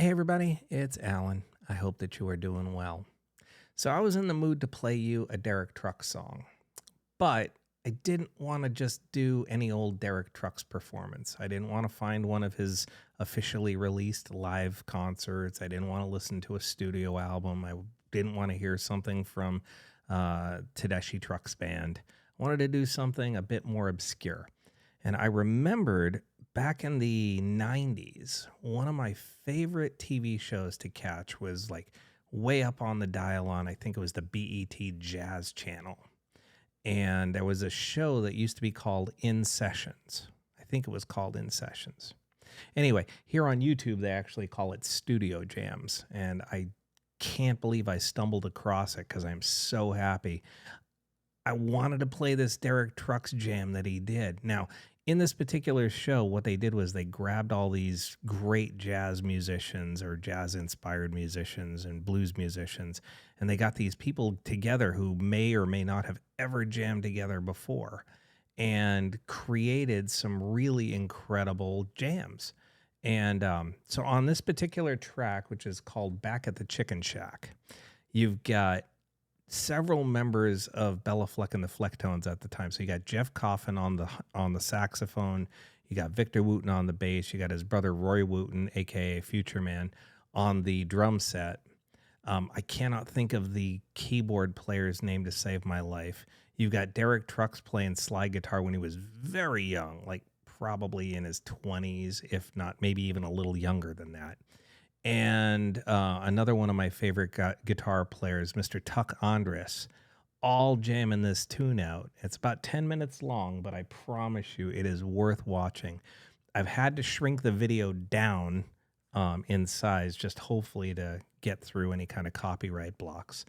Hey everybody, it's Alan. I hope that you are doing well. So I was in the mood to play you a Derek Trucks song, but I didn't want to just do any old Derek Trucks performance. I didn't want to find one of his officially released live concerts. I didn't want to listen to a studio album. I didn't want to hear something from Tedeschi Trucks Band. I wanted to do something a bit more obscure. And I remembered back in the 90s, one of my favorite TV shows to catch was like way up on the dial on, I think it was the BET Jazz Channel. And there was a show that used to be called In Sessions. I think it was called In Sessions. Anyway, here on YouTube, they actually call it Studio Jams. And I can't believe I stumbled across it because I'm so happy. I wanted to play this Derek Trucks jam that he did. Now, in this particular show, what they did was they grabbed all these great jazz musicians or jazz-inspired musicians and blues musicians, and they got these people together who may or may not have ever jammed together before and created some really incredible jams. And so on this particular track, which is called Back at the Chicken Shack, you've got several members of Bella Fleck and the Flecktones at the time. So you got Jeff Coffin on the saxophone, you got Victor Wooten on the bass, you got his brother Roy Wooten, aka Future Man, on the drum set. I cannot think of the keyboard player's name to save my life. You've got Derek Trucks playing slide guitar when he was very young, like probably in his 20s, if not maybe even a little younger than that. And another one of my favorite guitar players, Mr. Tuck Andress, all jamming this tune out. It's about 10 minutes long, but I promise you it is worth watching. I've had to shrink the video down in size, just hopefully to get through any kind of copyright blocks.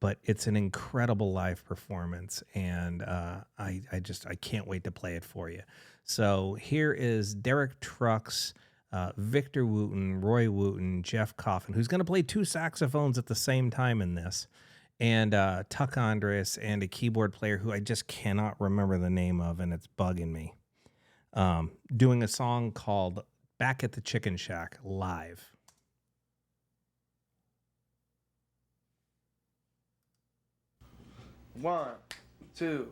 But it's an incredible live performance, and I can't wait to play it for you. So here is Derek Trucks, Victor Wooten, Roy Wooten, Jeff Coffin, who's going to play two saxophones at the same time in this, and Tuck Andress, and a keyboard player who I just cannot remember the name of, and it's bugging me, doing a song called Back at the Chicken Shack live. One, two,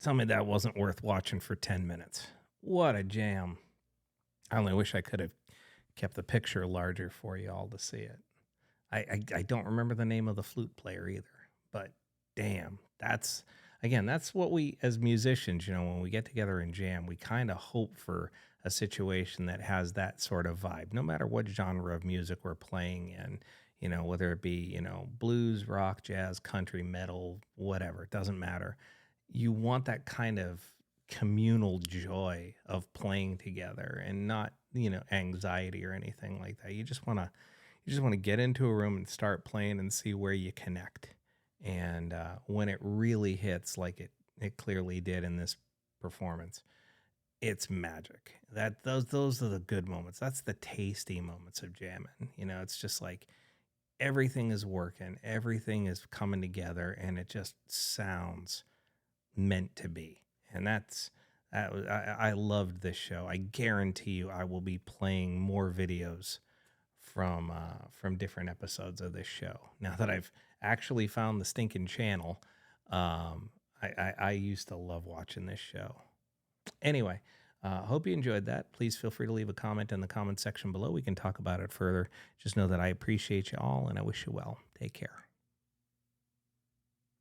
Tell me that wasn't worth watching for 10 minutes. What a jam. I only wish I could have kept the picture larger for you all to see it. I don't remember the name of the flute player either, but damn, that's what we as musicians, when we get together and jam, we kind of hope for a situation that has that sort of vibe, no matter what genre of music we're playing in, whether it be, blues, rock, jazz, country, metal, whatever, it doesn't matter. You want that kind of communal joy of playing together and not, anxiety or anything like that. You just want to get into a room and start playing and see where you connect. And when it really hits like it clearly did in this performance, it's magic. Those are the good moments. That's the tasty moments of jamming. It's just like everything is working, everything is coming together, and it just sounds meant to be. And I loved this show. I guarantee you I will be playing more videos from different episodes of this show. Now that I've actually found the stinking channel, I used to love watching this show. Anyway, hope you enjoyed that. Please feel free to leave a comment in the comment section below. We can talk about it further. Just know that I appreciate you all and I wish you well. Take care.